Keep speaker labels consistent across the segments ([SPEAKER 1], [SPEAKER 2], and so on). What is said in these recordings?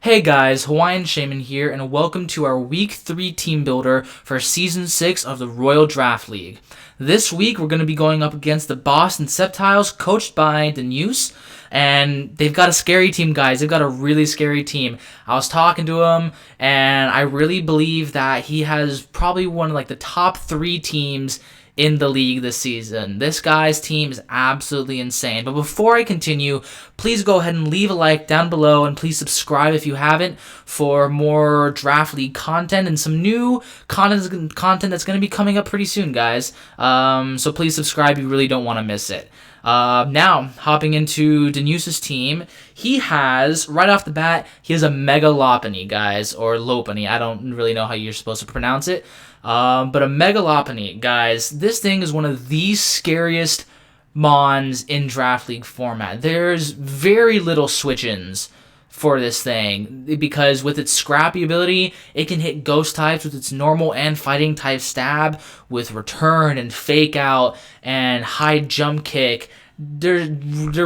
[SPEAKER 1] Hey guys, Hawaiian Shaman here, and welcome to our Week 3 Team Builder for Season 6 of the Royal Draft League. This week, we're going to be going up against the Boston Septiles, coached by Denise, and they've got a scary team, guys. They've got a really scary team. I was talking to him, and I really believe that he has probably one of the top 3 teams in the league this season. This guy's team is absolutely insane. But before I continue, please go ahead and leave a like down below, and please subscribe if you haven't for more draft league content and some new content that's going to be coming up pretty soon, guys. So please subscribe. You really don't want to miss it. Now, hopping into Danuse's team, he has, right off the bat, he has a Mega Lopunny, guys, or Lopunny. I don't really know how you're supposed to pronounce it. But a Mega Lopunny, guys, this thing is one of the scariest mons in Draft League format. There's very little switch-ins for this thing, because with its scrappy ability, it can hit ghost types with its normal and fighting type stab, with return and fake out and high jump kick. There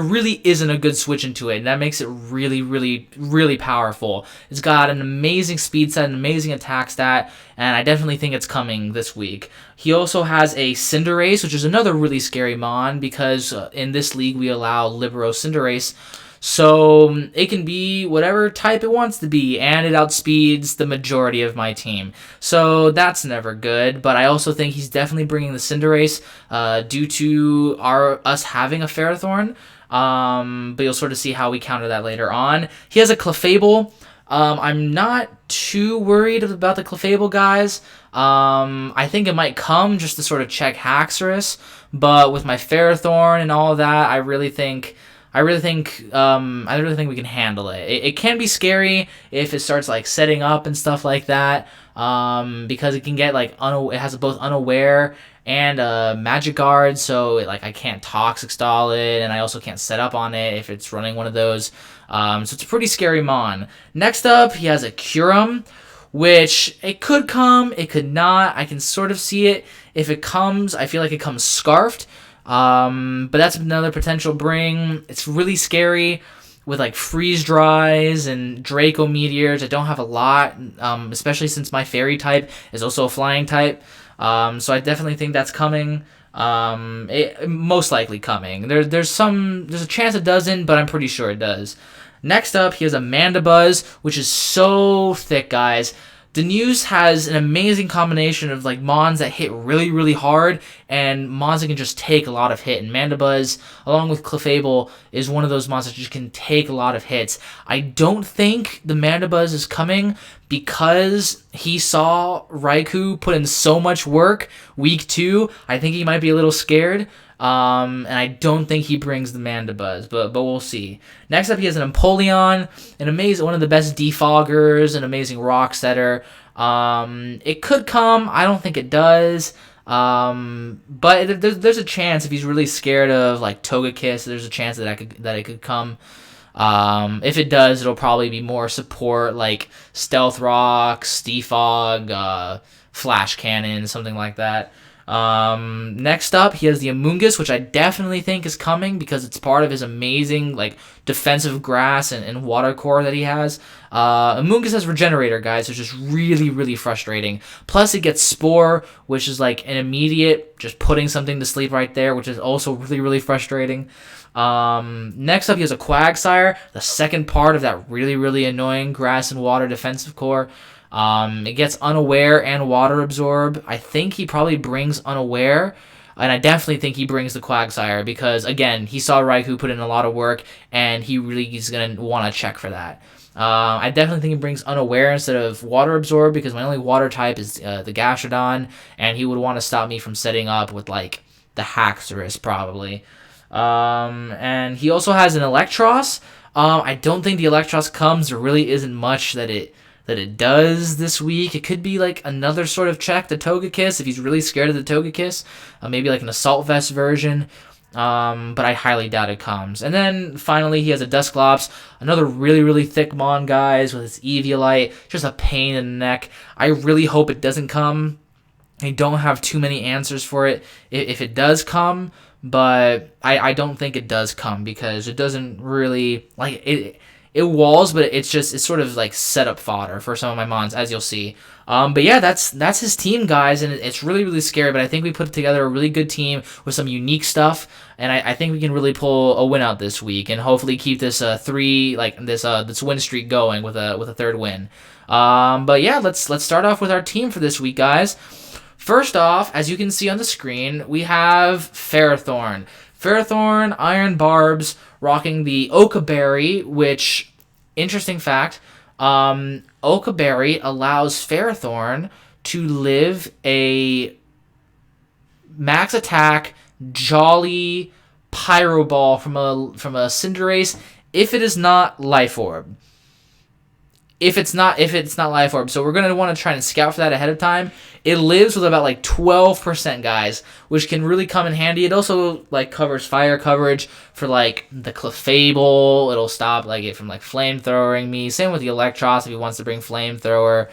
[SPEAKER 1] really isn't a good switch into it, and that makes it really, really, really powerful. It's got an amazing speed stat, an amazing attack stat, and I definitely think it's coming this week. He also has a Cinderace, which is another really scary mon, because in this league we allow Libero Cinderace, so it can be whatever type it wants to be, and it outspeeds the majority of my team. So that's never good, but I also think he's definitely bringing the Cinderace due to us having a Ferrothorn. But you'll sort of see how we counter that later on. He has a Clefable. I'm not too worried about the Clefable, guys. I think it might come just to sort of check Haxorus, but with my Ferrothorn and all of that, I really think we can handle it. It can be scary if it starts setting up and stuff like that, because it can get it has both Unaware and Magic Guard, so I can't Toxic Stall it, and I also can't set up on it if it's running one of those. So it's a pretty scary mon. Next up, he has a Kyurem, which it could come, it could not. I can sort of see it. If it comes, I feel like it comes Scarfed. But that's another potential bring. It's really scary with Freeze Dries and Draco Meteors. I don't have a lot, especially since my Fairy type is also a flying type. So I definitely think that's coming. Most likely coming. There's a chance it doesn't, but I'm pretty sure it does. Next up, he has a Mandibuzz, which is so thick, guys. Danuse has an amazing combination of mons that hit really, really hard and mons that can just take a lot of hit. And Mandibuzz, along with Clefable, is one of those mons that just can take a lot of hits. I don't think the Mandibuzz is coming because he saw Raikou put in so much work week 2. I think he might be a little scared. And I don't think he brings the Mandibuzz, but we'll see. Next up, he has an Empoleon, one of the best defoggers, an amazing rock setter. It could come. I don't think it does. But there's a chance if he's really scared of Togekiss, there's a chance that it could come. If it does, it'll probably be more support Stealth Rocks, Defog, Flash Cannon, something like that. Next up, he has the Amoonguss, which I definitely think is coming because it's part of his amazing defensive grass and water core that he has. Amoonguss has Regenerator, guys, which is really, really frustrating. Plus, it gets Spore, which is an immediate just putting something to sleep right there, which is also really, really frustrating. Next up, he has a Quagsire, the second part of that really, really annoying grass and water defensive core. It gets Unaware and Water Absorb. I think he probably brings Unaware, and I definitely think he brings the Quagsire because, again, he saw Raikou put in a lot of work, and he really is going to want to check for that. I definitely think he brings Unaware instead of Water Absorb because my only water type is the Gastrodon, and he would want to stop me from setting up with, the Haxorus, probably. And he also has an Electros. I don't think the Electros comes. There really isn't much that it does this week. It could be another sort of check the Togekiss if he's really scared of the Togekiss. Maybe an Assault Vest version. But I highly doubt it comes. And then finally he has a Dusclops, another really, really thick mon, guys, with its Eviolite. Just a pain in the neck. I really hope it doesn't come. I don't have too many answers for it if it does come, but I don't think it does come because it doesn't really it walls, but it's sort of like setup fodder for some of my mons, as you'll see. But yeah, that's his team, guys, and it's really, really scary. But I think we put together a really good team with some unique stuff, and I think we can really pull a win out this week, and hopefully keep this this win streak going with a third win. But yeah, let's start off with our team for this week, guys. First off, as you can see on the screen, we have Ferrothorn. Ferrothorn, Iron Barbs, rocking the Oka Berry, which, interesting fact, Oka Berry allows Ferrothorn to live a max attack Jolly Pyro Ball from a Cinderace if it is not Life Orb. If it's not Life Orb. So we're going to want to try and scout for that ahead of time. It lives with about like 12%, guys, which can really come in handy. It also like covers fire coverage for like the Clefable. It'll stop like it from like flamethrowing me. Same with the Electros if he wants to bring flamethrower.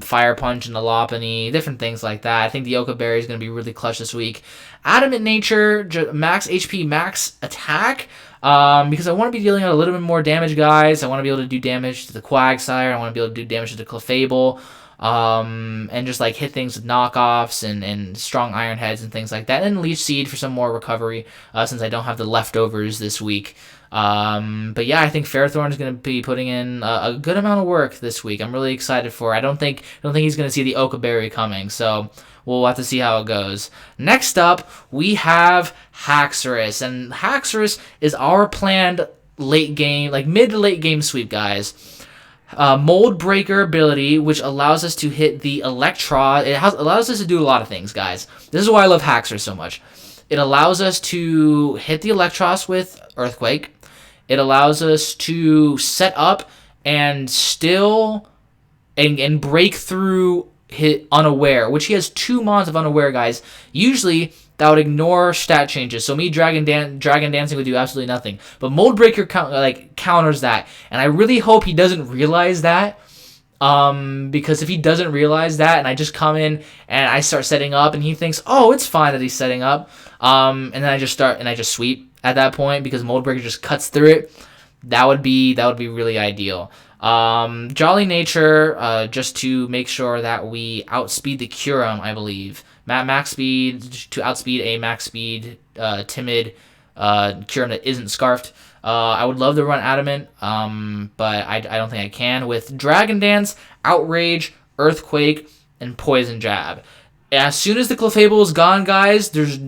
[SPEAKER 1] Fire Punch and the Lopunny, different things like that. I think the Oka Berry is going to be really clutch this week. Adamant Nature, max HP, max attack. Because I want to be dealing out a little bit more damage, guys. I want to be able to do damage to the Quagsire. I want to be able to do damage to the Clefable. And just like hit things with knockoffs and strong Iron Heads and things like that. And Leech Seed for some more recovery, since I don't have the leftovers this week. But yeah, I think Ferrothorn is going to be putting in a good amount of work this week. I'm really excited for it. I don't think he's going to see the Oka Berry coming, so we'll have to see how it goes. Next up, we have Haxorus, and Haxorus is our planned late game, like mid to late game sweep, guys. Mold Breaker ability, which allows us to hit the Electron. Allows us to do a lot of things, guys. This is why I love Haxorus so much. It allows us to hit the Electros with Earthquake. It allows us to set up and still and break through hit Unaware, which he has 2 mons of Unaware, guys. Usually that would ignore stat changes, so me Dragon Dancing would do absolutely nothing. But Mold Breaker counters that, and I really hope he doesn't realize that. Because if he doesn't realize that, and I just come in and I start setting up, and he thinks, oh, it's fine that he's setting up, and then I just sweep at that point because Mold Breaker just cuts through it, that would be really ideal. Jolly Nature, just to make sure that we outspeed the Kyurem, I believe. Max speed to outspeed a max speed timid Kyurem that isn't Scarfed. I would love to run Adamant, but I don't think I can. With Dragon Dance, Outrage, Earthquake, and Poison Jab. As soon as the Clefable is gone, guys, there's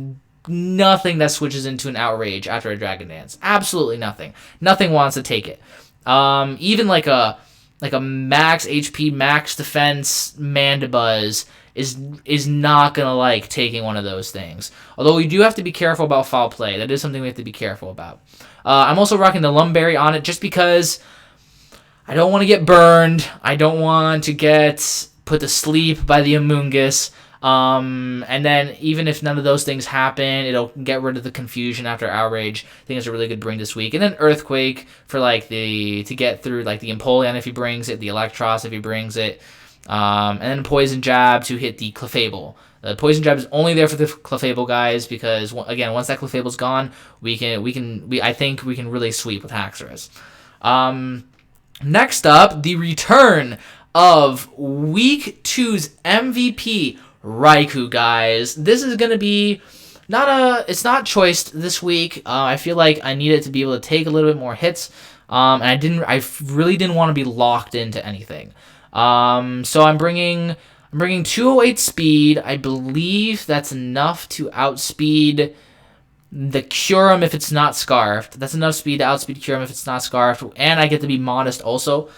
[SPEAKER 1] nothing that switches into an Outrage after a Dragon Dance. Absolutely nothing. Nothing wants to take it. Even like a max HP, max defense Mandibuzz is not gonna like taking one of those things. Although we do have to be careful about foul play. That is something we have to be careful about. I'm also rocking the Lumberry on it just because I don't want to get burned. I don't want to get put to sleep by the Amoonguss. And then even if none of those things happen, it'll get rid of the confusion after Outrage. I think it's a really good bring this week. And then Earthquake for like to get through like the Empoleon if he brings it, the Electros if he brings it. And then Poison Jab to hit the Clefable. The Poison Jab is only there for the Clefable, guys, because again, once that Clefable's gone, I think we can really sweep with Haxorus. Next up, the return of Week 2's MVP, Raikou, guys. This is gonna be it's not choiced this week. I feel like I needed to be able to take a little bit more hits, and I really didn't want to be locked into anything. So I'm bringing 208 speed. I believe that's enough to outspeed the Kyurem if it's not Scarfed. That's enough speed to outspeed Kyurem if it's not Scarfed, and I get to be modest also,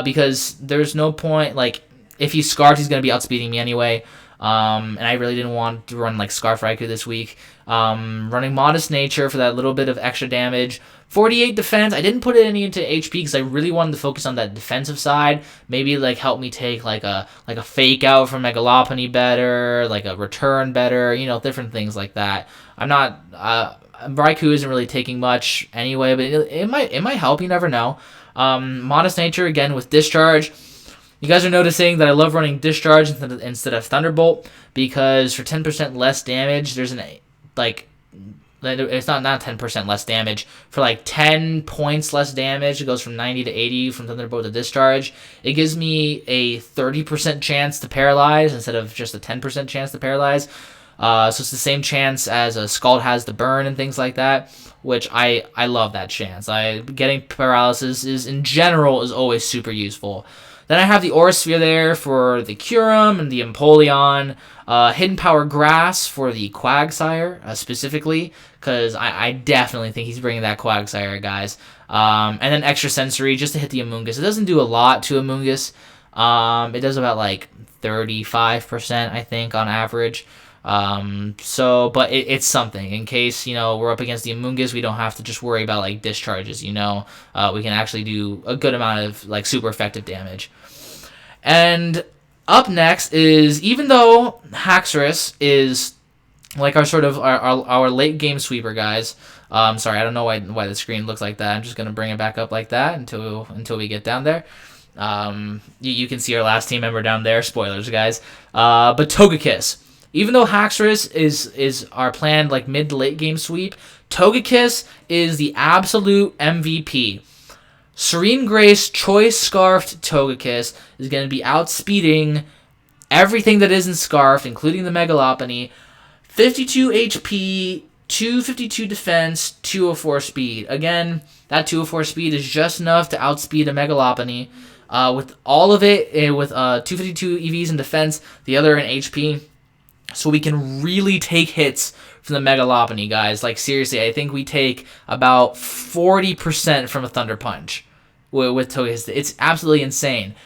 [SPEAKER 1] because there's no point, like, if he's Scarfed, he's going to be outspeeding me anyway, and I really didn't want to run, like, Scarf Raikou this week. Running Modest Nature for that little bit of extra damage. 48 defense. I didn't put any into HP because I really wanted to focus on that defensive side. Maybe like help me take like a fake out from Mega Lopunny better, like a return better, different things like that. I'm not Raikou isn't really taking much anyway, but it might help. You never know. Modest Nature again with Discharge. You guys are noticing that I love running Discharge instead of Thunderbolt because for 10% less damage, there's it's not 10% less damage. For like 10 points less damage, it goes from 90 to 80 from Thunderbolt to Discharge. It gives me a 30% chance to paralyze instead of just a 10% chance to paralyze. So it's the same chance as a Scald has to burn and things like that, which I love that chance. Getting paralysis in general is always super useful. Then I have the Aura Sphere there for the Curum and the Empoleon. Hidden Power Grass for the Quagsire, specifically, because I definitely think he's bringing that Quagsire, guys. And then Extra Sensory just to hit the Amoonguss. It doesn't do a lot to Amoonguss. It does about like 35%, I think, on average. But it's something. In case, we're up against the Amoonguss, we don't have to just worry about, like, discharges, we can actually do a good amount of, like, super effective damage. And up next is, even though Haxorus is, like, our late game sweeper, guys. Sorry, I don't know why the screen looks like that. I'm just gonna bring it back up like that until we get down there. You can see our last team member down there. Spoilers, guys. But Togekiss. Even though Haxorus is our planned like mid to late game sweep, Togekiss is the absolute MVP. Serene Grace Choice Scarfed Togekiss is going to be outspeeding everything that isn't Scarfed, including the Megalopony. 52 HP, 252 defense, 204 speed. Again, that 204 speed is just enough to outspeed a Megalopony. With all of it, with 252 EVs in defense, the other in HP. So we can really take hits from the Megalopony, guys. Like, seriously, I think we take about 40% from a Thunder Punch with Togekiss. It's absolutely insane.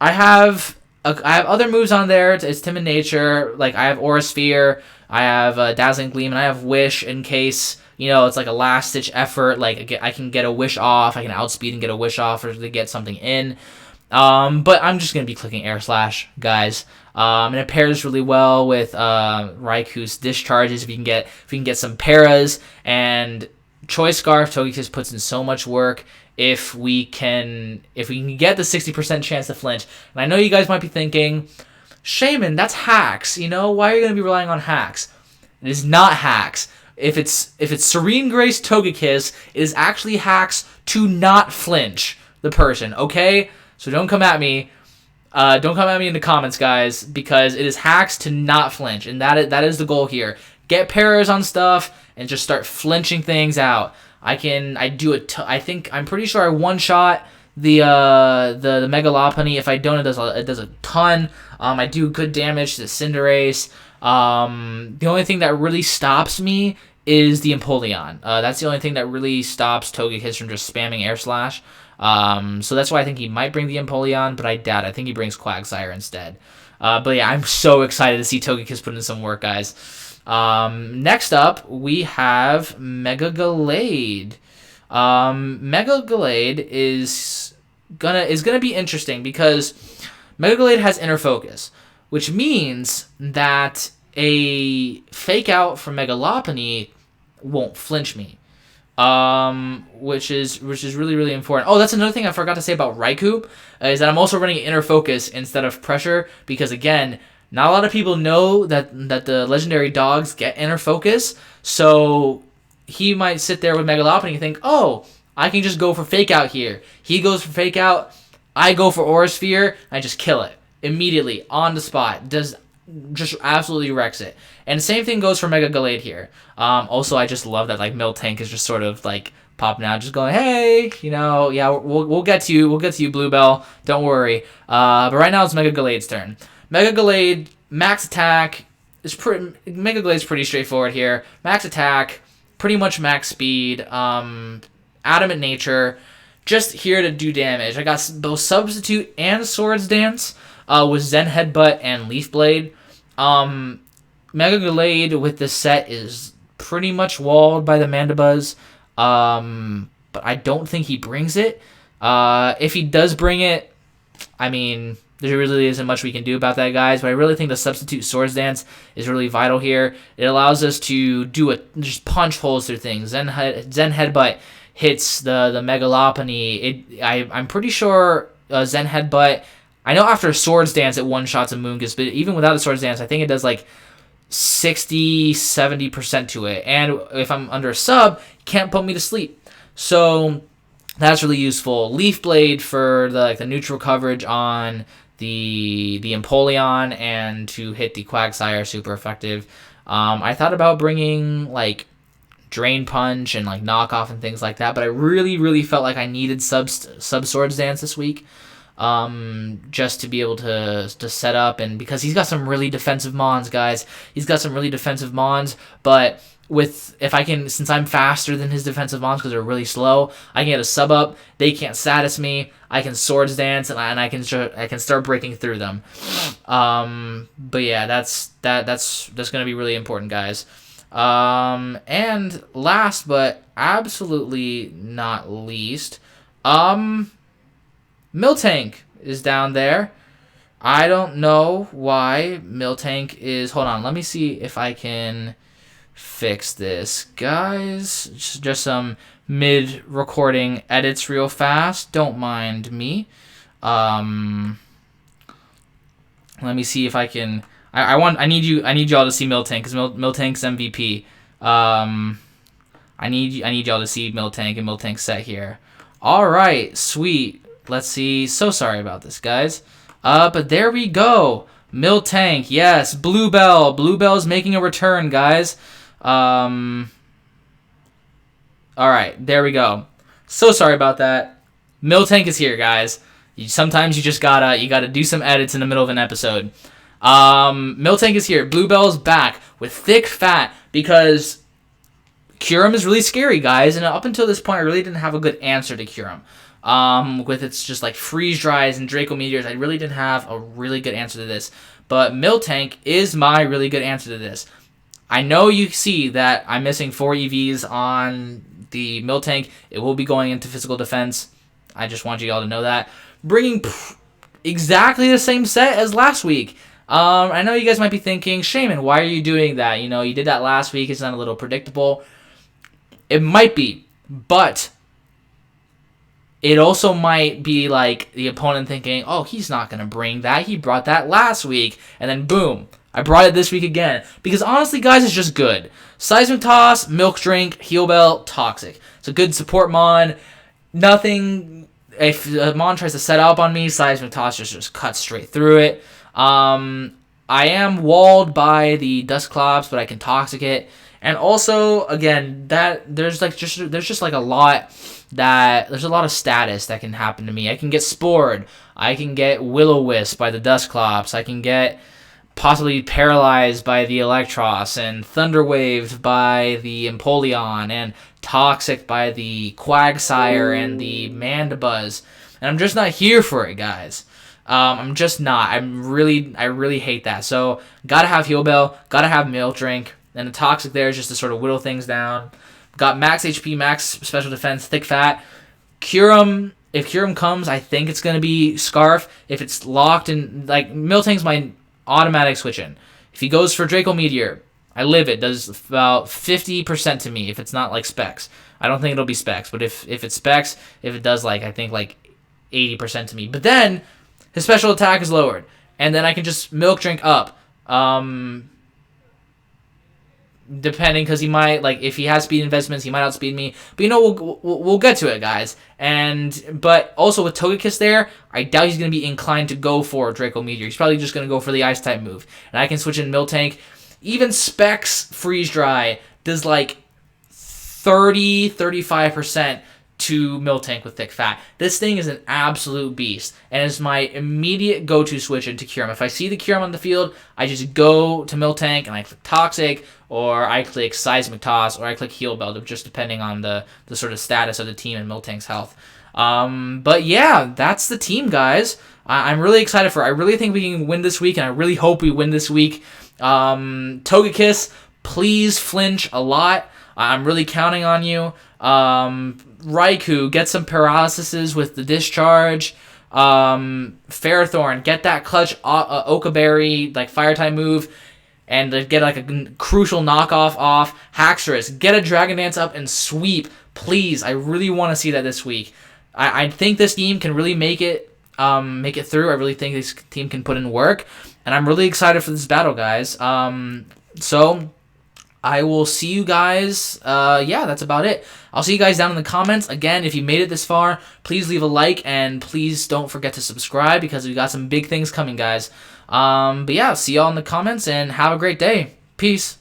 [SPEAKER 1] I have other moves on there. It's Timid Nature. Like, I have Aura Sphere. I have Dazzling Gleam. And I have Wish in case, it's like a last-ditch effort. Like, I can get a Wish off. I can outspeed and get a Wish off or to get something in. But I'm just going to be clicking Air Slash, guys. And it pairs really well with Raikou's discharges. If we can get some paras, and Choice Scarf Togekiss puts in so much work. If we can get the 60% chance to flinch, and I know you guys might be thinking, Shaman, that's hacks. Why are you going to be relying on hacks? It is not hacks. If it's Serene Grace Togekiss, it is actually hacks to not flinch the person. Okay, so don't come at me. Don't come at me in the comments, guys, because it is hacks to not flinch, and that is the goal here. Get paras on stuff and just start flinching things out. I'm pretty sure I one-shot the Megalopony. If I don't, it does a ton. I do good damage to Cinderace. The only thing that really stops me is the Empoleon. That's the only thing that really stops Togekiss from just spamming Air Slash. So that's why I think he might bring the Empoleon, but I doubt it. I think he brings Quagsire instead. But yeah, I'm so excited to see Togekiss put in some work, guys. Next up, we have Mega Gallade. Mega Gallade is gonna be interesting because Mega Gallade has Inner Focus, which means that a Fake Out from Megalopony won't flinch me. Which is really, really important. Oh, that's another thing I forgot to say about Raikou, is that I'm also running Inner Focus instead of Pressure, because again, not a lot of people know that the legendary dogs get Inner Focus, so he might sit there with Megalopony and think, oh, I can just go for Fake Out here. He goes for Fake Out, I go for Aura Sphere, I just kill it. Immediately, on the spot. Just absolutely wrecks it. And same thing goes for Mega Gallade here. Also, I just love that like Miltank is just sort of like popping out, just going, hey, yeah, we'll get to you, Bluebell. Don't worry. But right now it's Mega Gallade's turn. Mega Gallade, max attack Mega Gallade's pretty straightforward here. Max attack, pretty much max speed, adamant nature, just here to do damage. I got both Substitute and Swords Dance with Zen Headbutt and Leaf Blade. Mega Gallade with this set is pretty much walled by the Mandibuzz, but I don't think he brings it. If he does bring it, I mean, there really isn't much we can do about that, guys, but I really think the Substitute Swords Dance is really vital here. It allows us to just punch holes through things. Zen Headbutt hits the Megalopony. I'm pretty sure Zen Headbutt, I know after Swords Dance it one-shots a Moongus, but even without a Swords Dance, I think it does like 60-70% to it. And if I'm under a sub, can't put me to sleep. So that's really useful. Leaf Blade for the neutral coverage on the Empoleon and to hit the Quagsire, super effective. I thought about bringing like Drain Punch and like Knockoff and things like that, but I really felt like I needed sub Swords Dance this week, just to be able to set up, and because he's got some really defensive mons, guys. He's got some really defensive mons, but since I'm faster than his defensive mons because they're really slow, I can get a sub up. They can't status me. I can Swords Dance and I can start breaking through them. But yeah, that's gonna be really important, guys. And last but absolutely not least, Miltank is down there. I don't know why Miltank is. Hold on, let me see if I can fix this, guys. Just some mid-recording edits real fast. Don't mind me. Let me see if I can. I need y'all to see Miltank because Miltank's MVP. I need y'all to see Miltank and Miltank's set here. All right, sweet. Let's see. So sorry about this, guys. But there we go. Miltank, yes. Bluebell. Bluebell's making a return, guys. All right, there we go. So sorry about that. Miltank is here, guys. Sometimes you just gotta do some edits in the middle of an episode. Miltank is here. Bluebell's back with Thick Fat because Kyurem is really scary, guys. And up until this point, I really didn't have a good answer to Kyurem. With its just like freeze dries and Draco Meteors, I really didn't have a really good answer to this. But Miltank is my really good answer to this. I know you see that I'm missing 4 EVs on the Miltank. It will be going into physical defense. I just want you all to know that. Bringing exactly the same set as last week. I know you guys might be thinking, Shaman, why are you doing that? You know, you did that last week. It's not a little predictable. It might be, but it also might be like the opponent thinking, oh, he's not going to bring that. He brought that last week. And then boom, I brought it this week again. Because honestly, guys, it's just good. Seismic Toss, Milk Drink, Heal Bell, Toxic. It's a good support mon. Nothing, if a mon tries to set up on me, Seismic Toss just cuts straight through it. I am walled by the Dusclops, but I can Toxic it. And also, again, that there's just like a lot there's a lot of status that can happen to me. I can get Spored. I can get Will-O-Wisp by the Dusclops. I can get possibly paralyzed by the Electros, and Thunderwaved by the Empoleon, and Toxic by the Quagsire and the Mandibuzz. And I'm just not here for it, guys. I'm just not. I really hate that. So, gotta have Heal Bell, gotta have Milk Drink, and the Toxic there is just to sort of whittle things down. Got max HP, max special defense, Thick Fat. Kyurem, if Kyurem comes, I think it's going to be Scarf. If it's locked in, like, Miltank's my automatic switch in. If he goes for Draco Meteor, I live it. Does about 50% to me if it's not, like, Specs. I don't think it'll be Specs, but if it's Specs, if it does, like, I think, like, 80% to me. But then, his special attack is lowered. And then I can just Milk Drink up. Depending, because he might, like, if he has speed investments, he might outspeed me. But, you know, we'll get to it, guys. But also with Togekiss there, I doubt he's going to be inclined to go for Draco Meteor. He's probably just going to go for the Ice-type move. And I can switch in Miltank. Even Specs Freeze Dry does, like, 35% to Miltank with Thick Fat. This thing is an absolute beast, and is my immediate go-to switch into Kyurem. If I see the Kyurem on the field, I just go to Miltank, and I click Toxic, or I click Seismic Toss, or I click Heal Bell, just depending on the sort of status of the team and Miltank's health. But yeah, that's the team, guys. I'm really excited for it. I really think we can win this week, and I really hope we win this week. Togekiss, please flinch a lot. I'm really counting on you. Raikou, get some paralyses with the discharge. Ferrothorn, get that clutch Okaberry, like, fire-type move, and get, like, a crucial knockoff off. Haxorus, get a Dragon Dance up and sweep. Please, I really want to see that this week. I think this team can really make it through. I really think this team can put in work, and I'm really excited for this battle, guys. So I will see you guys. Yeah, that's about it. I'll see you guys down in the comments. Again, if you made it this far, please leave a like, and please don't forget to subscribe because we got some big things coming, guys. But yeah, see y'all in the comments, and have a great day. Peace.